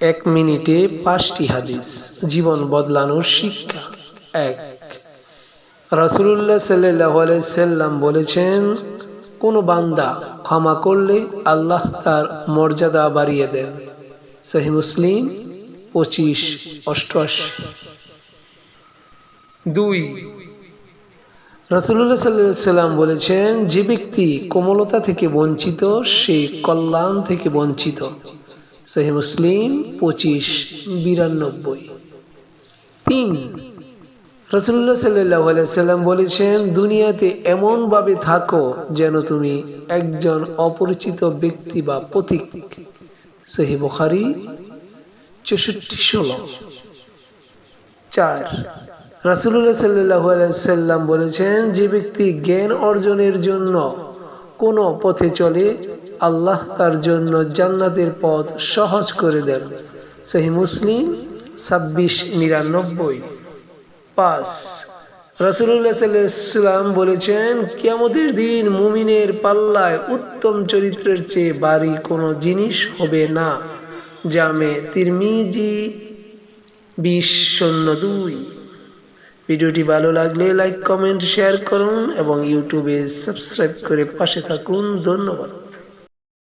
এক মিনিটে 5টি হাদিস, জীবন বদলানোর শিক্ষা। 1, রাসূলুল্লাহ সাল্লাল্লাহু আলাইহি সাল্লাম বলেছেন, কোন বান্দা ক্ষমা করলে আল্লাহ তার মর্যাদা বাড়িয়ে দেন। সহিহ মুসলিম 2588। 2, রাসূলুল্লাহ সাল্লাল্লাহু আলাইহি সাল্লাম বলেছেন, যে ব্যক্তি কোমলতা থেকে বঞ্চিত সে কল্যাণ থেকে বঞ্চিত। সহিহ মুসলিম 2592। 3, রাসূলুল্লাহ সাল্লাল্লাহু আলাইহি সাল্লাম বলেছেন, দুনিয়াতে এমন ভাবে থাকো যেন তুমি একজন অপরিচিত ব্যক্তি বা পথিক। সহিহ বুখারী 6416। 4, রাসূলুল্লাহ সাল্লাল্লাহু আলাইহি সাল্লাম বলেছেন, যে ব্যক্তি জ্ঞান অর্জনের জন্য কোন পথে চলে আল্লাহ তার জন্য জান্নাতের পথ সহজ করে দেন। সহিহ মুসলিম 2699। 5, রাসূলুল্লাহ সাল্লাল্লাহু আলাইহি সাল্লাম বলেছেন, কিয়ামতের দিন মুমিনের পাল্লায় উত্তম চরিত্রের চেয়ে ভারী কোনো জিনিস হবে না। জামে তিরমিজি 2002। ভিডিওটি ভালো লাগলে লাইক, কমেন্ট, শেয়ার করুন এবং ইউটিউবে সাবস্ক্রাইব করে পাশে থাকুন। ধন্যবাদ।